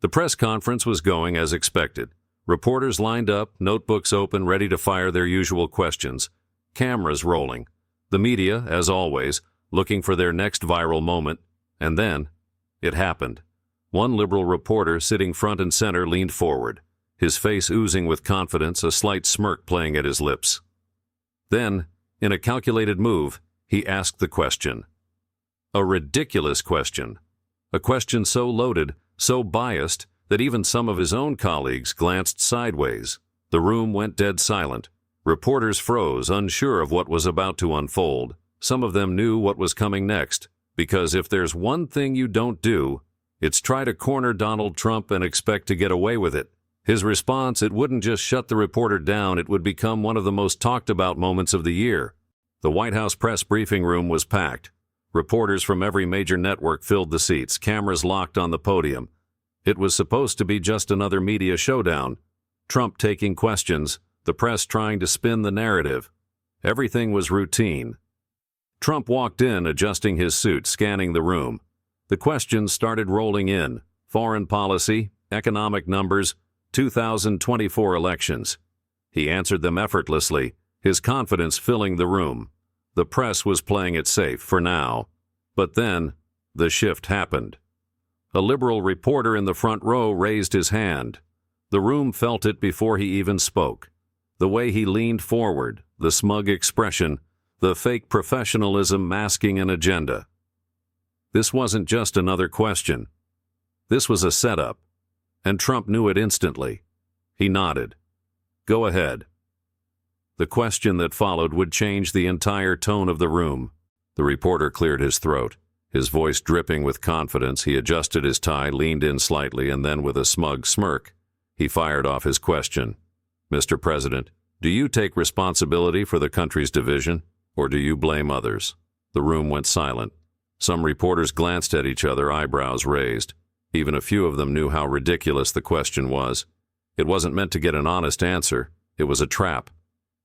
The press conference was going as expected. Reporters lined up, notebooks open, ready to fire their usual questions. Cameras rolling. The media, as always, looking for their next viral moment. And then, it happened. One liberal reporter sitting front and center leaned forward, his face oozing with confidence, a slight smirk playing at his lips. Then, in a calculated move, he asked the question. A ridiculous question. A question so loaded, so biased, that even some of his own colleagues glanced sideways. The room went dead silent. Reporters froze, unsure of what was about to unfold. Some of them knew what was coming next, because if there's one thing you don't do, it's try to corner Donald Trump and expect to get away with it. His response, it wouldn't just shut the reporter down, it would become one of the most talked about moments of the year. The White House press briefing room was packed. Reporters from every major network filled the seats, cameras locked on the podium. It was supposed to be just another media showdown. Trump taking questions, the press trying to spin the narrative. Everything was routine. Trump walked in, adjusting his suit, scanning the room. The questions started rolling in. Foreign policy, economic numbers, 2024 elections. He answered them effortlessly, his confidence filling the room. The press was playing it safe for now. But then, the shift happened. A liberal reporter in the front row raised his hand. The room felt it before he even spoke. The way he leaned forward, the smug expression, the fake professionalism masking an agenda. This wasn't just another question. This was a setup, and Trump knew it instantly. He nodded. Go ahead. The question that followed would change the entire tone of the room. The reporter cleared his throat. His voice dripping with confidence, he adjusted his tie, leaned in slightly, and then with a smug smirk, he fired off his question. Mr. President, do you take responsibility for the country's division, or do you blame others? The room went silent. Some reporters glanced at each other, eyebrows raised. Even a few of them knew how ridiculous the question was. It wasn't meant to get an honest answer. It was a trap.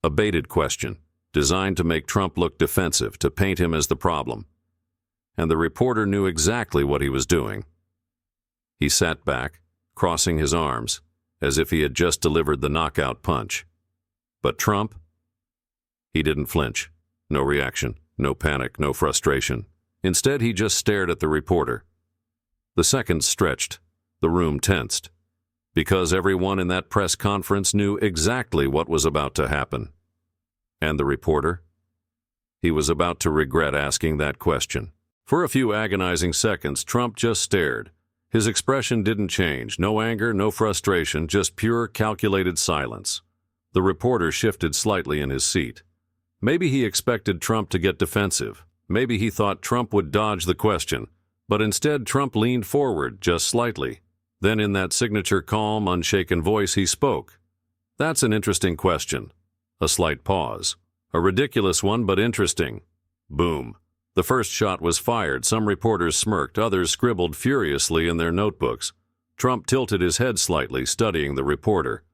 A baited question, designed to make Trump look defensive, to paint him as the problem. And the reporter knew exactly what he was doing. He sat back, crossing his arms, as if he had just delivered the knockout punch. But Trump? He didn't flinch. No reaction, no panic, no frustration. Instead, he just stared at the reporter. The seconds stretched. The room tensed. Because everyone in that press conference knew exactly what was about to happen. And the reporter? He was about to regret asking that question. For a few agonizing seconds, Trump just stared. His expression didn't change. No anger, no frustration, just pure, calculated silence. The reporter shifted slightly in his seat. Maybe he expected Trump to get defensive. Maybe he thought Trump would dodge the question. But instead, Trump leaned forward, just slightly. Then in that signature calm, unshaken voice, he spoke. That's an interesting question. A slight pause. A ridiculous one, but interesting. Boom. The first shot was fired. Some reporters smirked, others scribbled furiously in their notebooks. Trump tilted his head slightly, studying the reporter.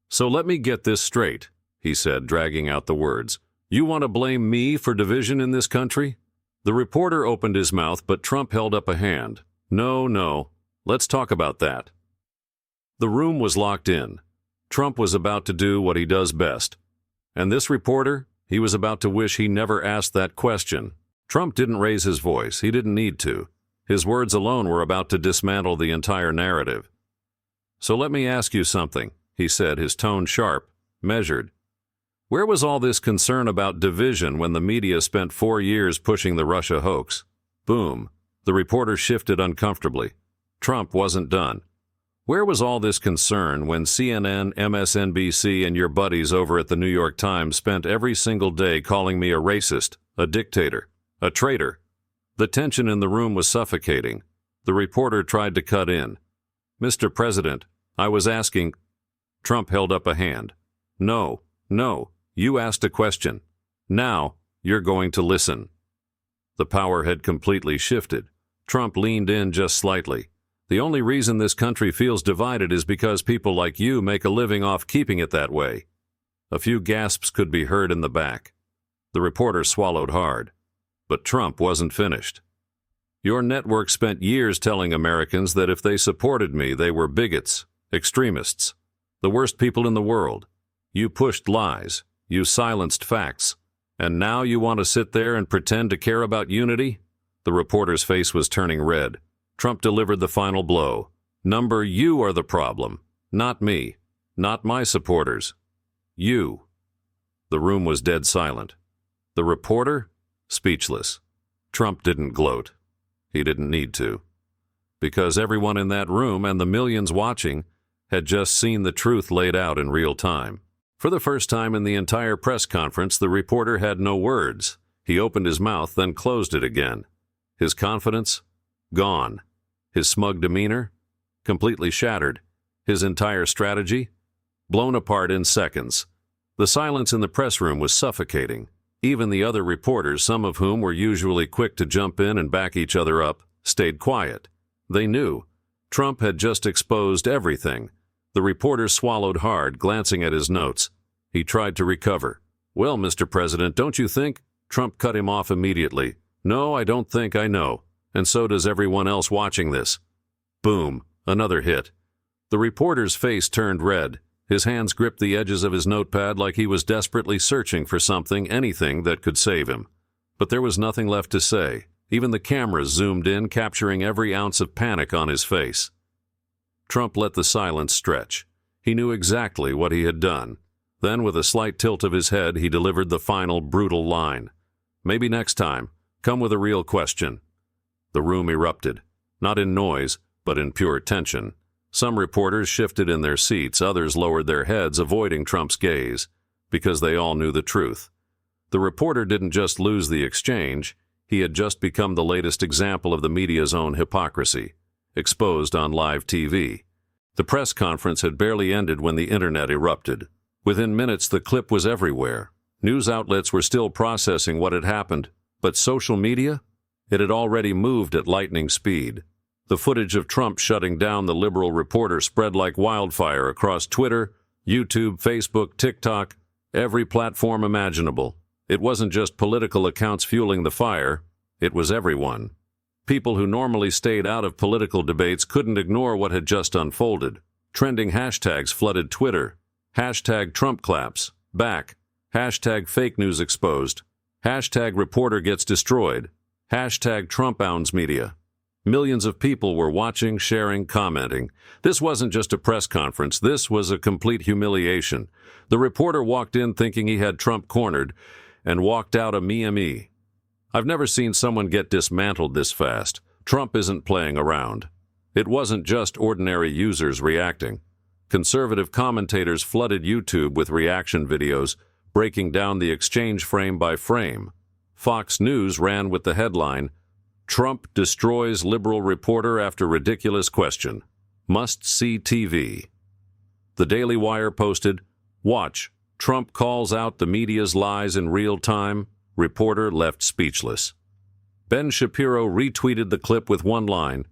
So let me get this straight, he said, dragging out the words. You want to blame me for division in this country? The reporter opened his mouth, but Trump held up a hand. No. Let's talk about that. The room was locked in. Trump was about to do what he does best. And this reporter, he was about to wish he never asked that question. Trump didn't raise his voice. He didn't need to. His words alone were about to dismantle the entire narrative. So let me ask you something, he said, his tone sharp, measured. Where was all this concern about division when the media spent 4 years pushing the Russia hoax? Boom. The reporter shifted uncomfortably. Trump wasn't done. Where was all this concern when CNN, MSNBC, and your buddies over at the New York Times spent every single day calling me a racist, a dictator, a traitor? The tension in the room was suffocating. The reporter tried to cut in. Mr. President, I was asking... Trump held up a hand. No, you asked a question. Now, you're going to listen. The power had completely shifted. Trump leaned in just slightly. The only reason this country feels divided is because people like you make a living off keeping it that way. A few gasps could be heard in the back. The reporter swallowed hard. But Trump wasn't finished. Your network spent years telling Americans that if they supported me, they were bigots, extremists, the worst people in the world. You pushed lies. You silenced facts. And now you want to sit there and pretend to care about unity? The reporter's face was turning red. Trump delivered the final blow. Number, you are the problem. Not me. Not my supporters. You. The room was dead silent. The reporter? Speechless. Trump didn't gloat. He didn't need to. Because everyone in that room and the millions watching had just seen the truth laid out in real time. For the first time in the entire press conference, the reporter had no words. He opened his mouth, then closed it again. His confidence? Gone. His smug demeanor? Completely shattered. His entire strategy? Blown apart in seconds. The silence in the press room was suffocating. Even the other reporters, some of whom were usually quick to jump in and back each other up, stayed quiet. They knew. Trump had just exposed everything. The reporter swallowed hard, glancing at his notes. He tried to recover. Well, Mr. President, don't you think? Trump cut him off immediately. No, I don't think I know. And so does everyone else watching this. Boom. Another hit. The reporter's face turned red. His hands gripped the edges of his notepad like he was desperately searching for something, anything that could save him. But there was nothing left to say. Even the cameras zoomed in, capturing every ounce of panic on his face. Trump let the silence stretch. He knew exactly what he had done. Then, with a slight tilt of his head, he delivered the final brutal line. Maybe next time, come with a real question. The room erupted, not in noise, but in pure tension. Some reporters shifted in their seats, others lowered their heads, avoiding Trump's gaze, because they all knew the truth. The reporter didn't just lose the exchange, he had just become the latest example of the media's own hypocrisy, exposed on live TV. The press conference had barely ended when the internet erupted. Within minutes, the clip was everywhere. News outlets were still processing what had happened, but social media? It had already moved at lightning speed. The footage of Trump shutting down the liberal reporter spread like wildfire across Twitter, YouTube, Facebook, TikTok, every platform imaginable. It wasn't just political accounts fueling the fire, it was everyone. People who normally stayed out of political debates couldn't ignore what had just unfolded. Trending hashtags flooded Twitter. Hashtag Trump claps, back. Hashtag fake news exposed. Hashtag reporter gets destroyed. Hashtag Trump owns media. Millions of people were watching, sharing, commenting. This wasn't just a press conference. This was a complete humiliation. The reporter walked in thinking he had Trump cornered and walked out a me. I've never seen someone get dismantled this fast. Trump isn't playing around. It wasn't just ordinary users reacting. Conservative commentators flooded YouTube with reaction videos, breaking down the exchange frame by frame. Fox News ran with the headline, Trump destroys liberal reporter after ridiculous question. Must-see TV. The Daily Wire posted, Watch, Trump calls out the media's lies in real time. Reporter left speechless. Ben Shapiro retweeted the clip with one line,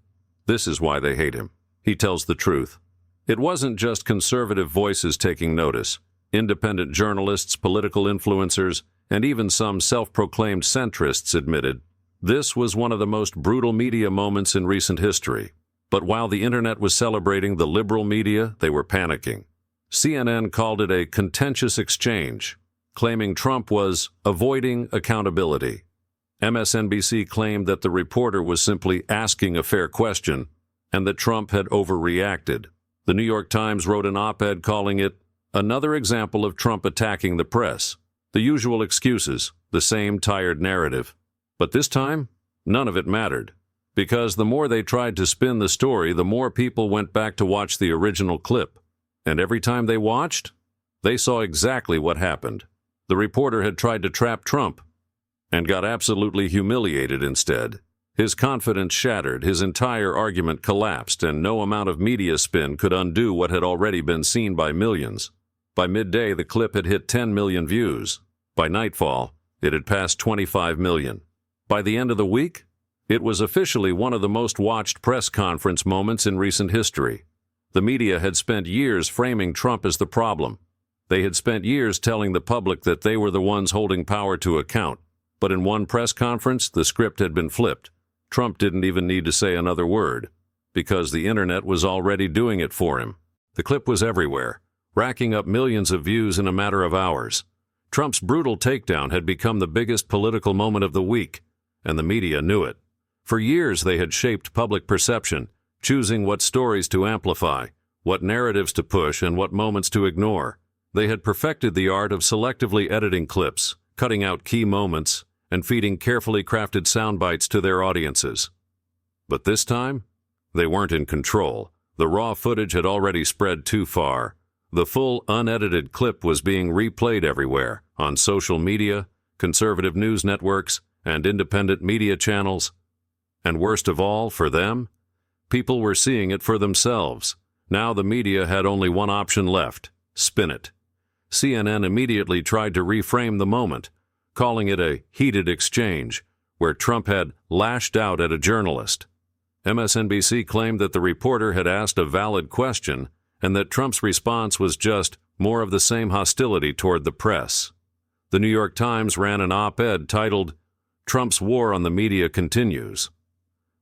This is why they hate him. He tells the truth. It wasn't just conservative voices taking notice. Independent journalists, political influencers, and even some self-proclaimed centrists admitted this was one of the most brutal media moments in recent history. But while the internet was celebrating the liberal media, they were panicking. CNN called it a contentious exchange, claiming Trump was avoiding accountability. MSNBC claimed that the reporter was simply asking a fair question and that Trump had overreacted. The New York Times wrote an op-ed calling it another example of Trump attacking the press. The usual excuses, the same tired narrative. But this time, none of it mattered, because the more they tried to spin the story, the more people went back to watch the original clip. And every time they watched, they saw exactly what happened. The reporter had tried to trap Trump and got absolutely humiliated instead. His confidence shattered, his entire argument collapsed, and no amount of media spin could undo what had already been seen by millions. By midday, the clip had hit 10 million views. By nightfall, it had passed 25 million. By the end of the week, it was officially one of the most watched press conference moments in recent history. The media had spent years framing Trump as the problem. They had spent years telling the public that they were the ones holding power to account. But in one press conference, the script had been flipped. Trump didn't even need to say another word, because the internet was already doing it for him. The clip was everywhere, racking up millions of views in a matter of hours. Trump's brutal takedown had become the biggest political moment of the week, and the media knew it. For years they had shaped public perception, choosing what stories to amplify, what narratives to push, and what moments to ignore. They had perfected the art of selectively editing clips, cutting out key moments, and feeding carefully crafted sound bites to their audiences. But this time, they weren't in control. The raw footage had already spread too far. The full, unedited clip was being replayed everywhere, on social media, conservative news networks, and independent media channels. And worst of all, for them, people were seeing it for themselves. Now the media had only one option left: spin it. CNN immediately tried to reframe the moment, calling it a heated exchange, where Trump had lashed out at a journalist. MSNBC claimed that the reporter had asked a valid question and that Trump's response was just more of the same hostility toward the press. The New York Times ran an op-ed titled, "Trump's War on the Media Continues."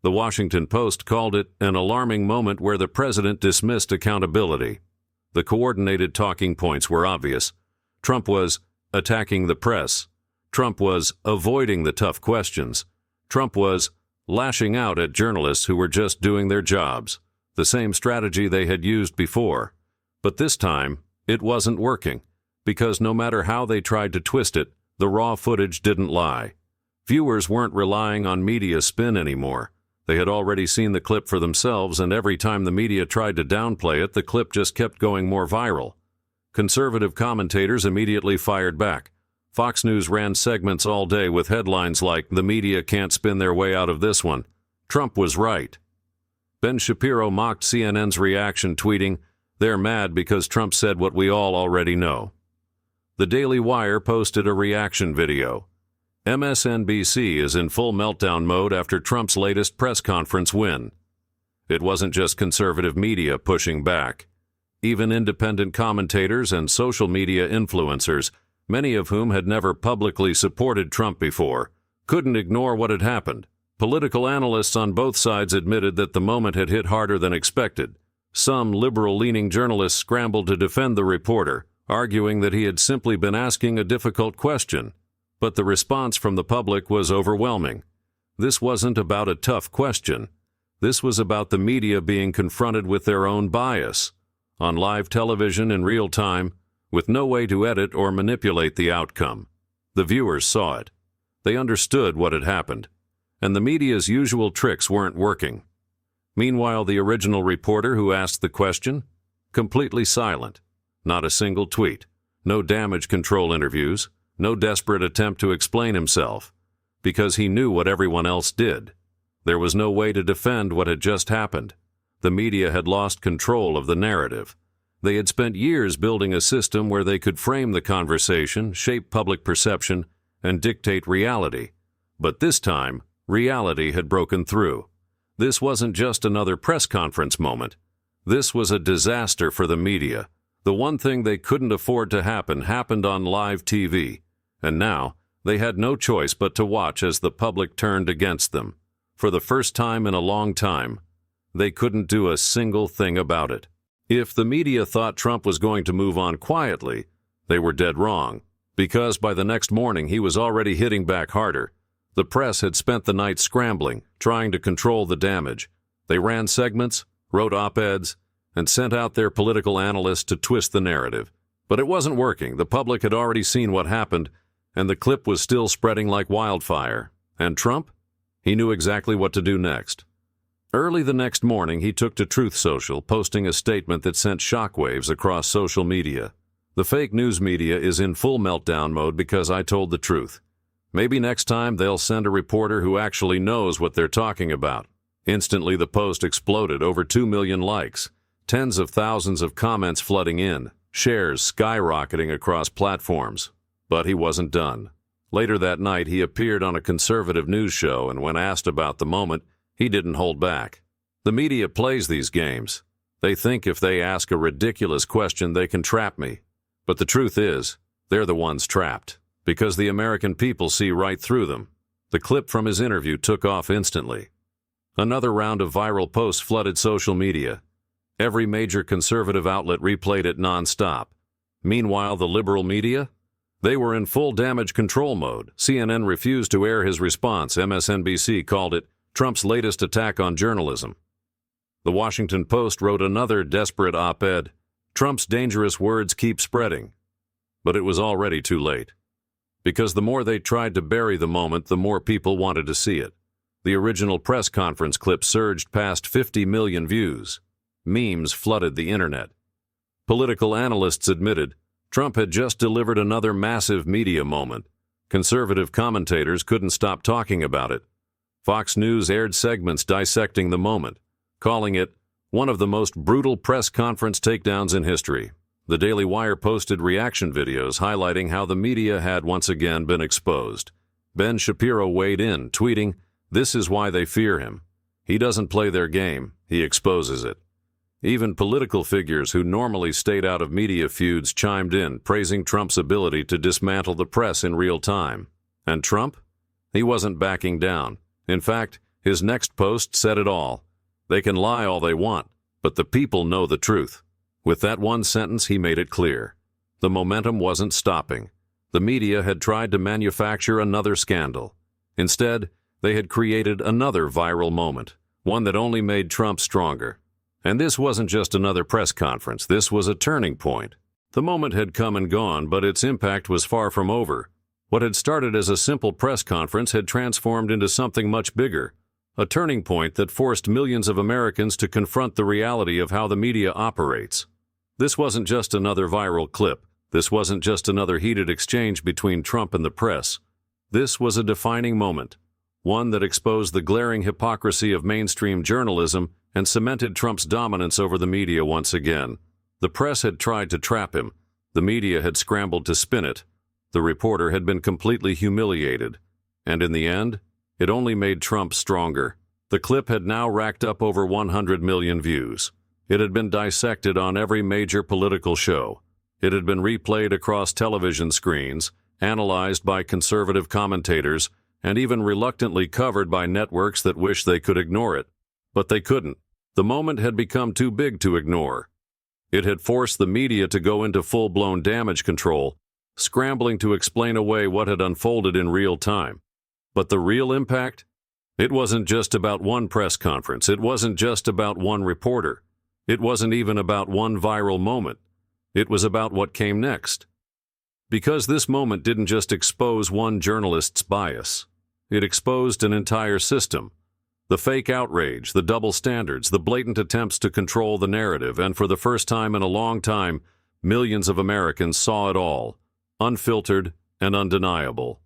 The Washington Post called it an alarming moment where the president dismissed accountability. The coordinated talking points were obvious. Trump was attacking the press. Trump was avoiding the tough questions. Trump was lashing out at journalists who were just doing their jobs, the same strategy they had used before. But this time, it wasn't working, because no matter how they tried to twist it, the raw footage didn't lie. Viewers weren't relying on media spin anymore. They had already seen the clip for themselves, and every time the media tried to downplay it, the clip just kept going more viral. Conservative commentators immediately fired back. Fox News ran segments all day with headlines like, "The media can't spin their way out of this one. Trump was right." Ben Shapiro mocked CNN's reaction, tweeting, "They're mad because Trump said what we all already know." The Daily Wire posted a reaction video. MSNBC is in full meltdown mode after Trump's latest press conference win. It wasn't just conservative media pushing back. Even independent commentators and social media influencers, many of whom had never publicly supported Trump before, couldn't ignore what had happened. Political analysts on both sides admitted that the moment had hit harder than expected. Some liberal-leaning journalists scrambled to defend the reporter, arguing that he had simply been asking a difficult question. But the response from the public was overwhelming. This wasn't about a tough question. This was about the media being confronted with their own bias, on live television in real time, with no way to edit or manipulate the outcome. The viewers saw it. They understood what had happened, and the media's usual tricks weren't working. Meanwhile, the original reporter who asked the question, completely silent. Not a single tweet, no damage control interviews, no desperate attempt to explain himself, because he knew what everyone else did. There was no way to defend what had just happened. The media had lost control of the narrative. They had spent years building a system where they could frame the conversation, shape public perception, and dictate reality. But this time, reality had broken through. This wasn't just another press conference moment. This was a disaster for the media. The one thing they couldn't afford to happen happened on live TV, and now they had no choice but to watch as the public turned against them. For the first time in a long time, they couldn't do a single thing about it. If the media thought Trump was going to move on quietly, they were dead wrong, because by the next morning he was already hitting back harder. The press had spent the night scrambling, trying to control the damage. They ran segments, wrote op-eds, and sent out their political analysts to twist the narrative. But it wasn't working. The public had already seen what happened, and the clip was still spreading like wildfire. And Trump? He knew exactly what to do next. Early the next morning, he took to Truth Social, posting a statement that sent shockwaves across social media. "The fake news media is in full meltdown mode because I told the truth. Maybe next time they'll send a reporter who actually knows what they're talking about." Instantly, the post exploded, over 2 million likes. Tens of thousands of comments flooding in, shares skyrocketing across platforms. But he wasn't done. Later that night, he appeared on a conservative news show, and when asked about the moment, he didn't hold back. The media plays these games. They think if they ask a ridiculous question, they can trap me. But the truth is, they're the ones trapped, because the American people see right through them. The clip from his interview took off instantly. Another round of viral posts flooded social media. Every major conservative outlet replayed it non-stop. Meanwhile, the liberal media? They were in full damage control mode. CNN refused to air his response. MSNBC called it Trump's latest attack on journalism. The Washington Post wrote another desperate op-ed. Trump's dangerous words keep spreading. But it was already too late. Because the more they tried to bury the moment, the more people wanted to see it. The original press conference clip surged past 50 million views. Memes flooded the internet. Political analysts admitted Trump had just delivered another massive media moment. Conservative commentators couldn't stop talking about it. Fox News aired segments dissecting the moment, calling it one of the most brutal press conference takedowns in history. The Daily Wire posted reaction videos highlighting how the media had once again been exposed. Ben Shapiro weighed in, tweeting, "This is why they fear him. He doesn't play their game, he exposes it." Even political figures who normally stayed out of media feuds chimed in, praising Trump's ability to dismantle the press in real time. And Trump? He wasn't backing down. In fact, his next post said it all. They can lie all they want, but the people know the truth. With that one sentence, he made it clear. The momentum wasn't stopping. The media had tried to manufacture another scandal. Instead, they had created another viral moment, one that only made Trump stronger. And this wasn't just another press conference. This was a turning point. The moment had come and gone, but its impact was far from over. What had started as a simple press conference had transformed into something much bigger, a turning point that forced millions of Americans to confront the reality of how the media operates. This wasn't just another viral clip. This wasn't just another heated exchange between Trump and the press. This was a defining moment, one that exposed the glaring hypocrisy of mainstream journalism and cemented Trump's dominance over the media once again. The press had tried to trap him. The media had scrambled to spin it. The reporter had been completely humiliated. And in the end, it only made Trump stronger. The clip had now racked up over 100 million views. It had been dissected on every major political show. It had been replayed across television screens, analyzed by conservative commentators, and even reluctantly covered by networks that wished they could ignore it. But they couldn't. The moment had become too big to ignore. It had forced the media to go into full-blown damage control, scrambling to explain away what had unfolded in real time. But the real impact? It wasn't just about one press conference. It wasn't just about one reporter. It wasn't even about one viral moment. It was about what came next. Because this moment didn't just expose one journalist's bias. It exposed an entire system. The fake outrage, the double standards, the blatant attempts to control the narrative, and for the first time in a long time, millions of Americans saw it all, unfiltered and undeniable.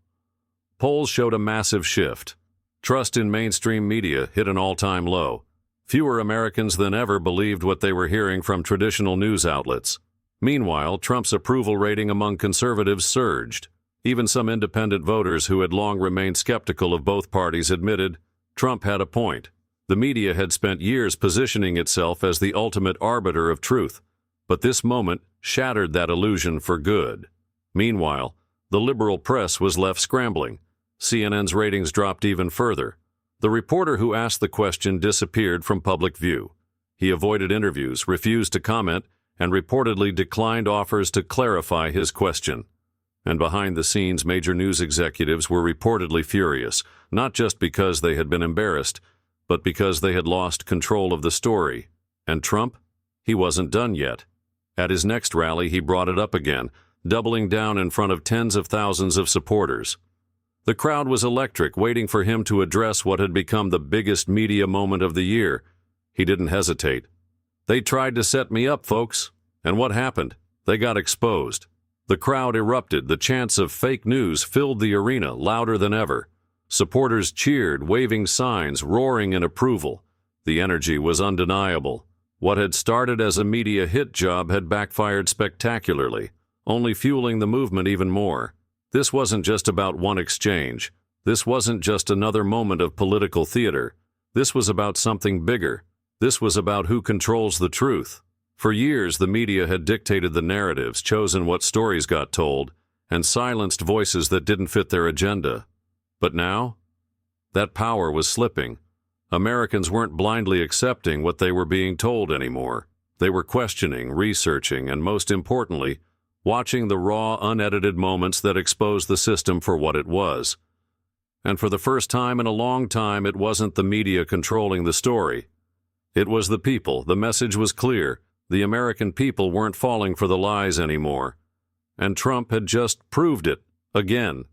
Polls showed a massive shift. Trust in mainstream media hit an all-time low. Fewer Americans than ever believed what they were hearing from traditional news outlets. Meanwhile, Trump's approval rating among conservatives surged. Even some independent voters who had long remained skeptical of both parties admitted Trump had a point. The media had spent years positioning itself as the ultimate arbiter of truth, but this moment shattered that illusion for good. Meanwhile, the liberal press was left scrambling. CNN's ratings dropped even further. The reporter who asked the question disappeared from public view. He avoided interviews, refused to comment, and reportedly declined offers to clarify his question. And behind the scenes, major news executives were reportedly furious, not just because they had been embarrassed, but because they had lost control of the story. And Trump? He wasn't done yet. At his next rally, he brought it up again, doubling down in front of tens of thousands of supporters. The crowd was electric, waiting for him to address what had become the biggest media moment of the year. He didn't hesitate. "They tried to set me up, folks. And what happened? They got exposed." The crowd erupted. The chants of fake news filled the arena, louder than ever. Supporters cheered, waving signs, roaring in approval. The energy was undeniable. What had started as a media hit job had backfired spectacularly, only fueling the movement even more. This wasn't just about one exchange. This wasn't just another moment of political theater. This was about something bigger. This was about who controls the truth. For years, the media had dictated the narratives, chosen what stories got told, and silenced voices that didn't fit their agenda. But now, that power was slipping. Americans weren't blindly accepting what they were being told anymore. They were questioning, researching, and most importantly, watching the raw, unedited moments that exposed the system for what it was. And for the first time in a long time, it wasn't the media controlling the story. It was the people. The message was clear. The American people weren't falling for the lies anymore. And Trump had just proved it, again.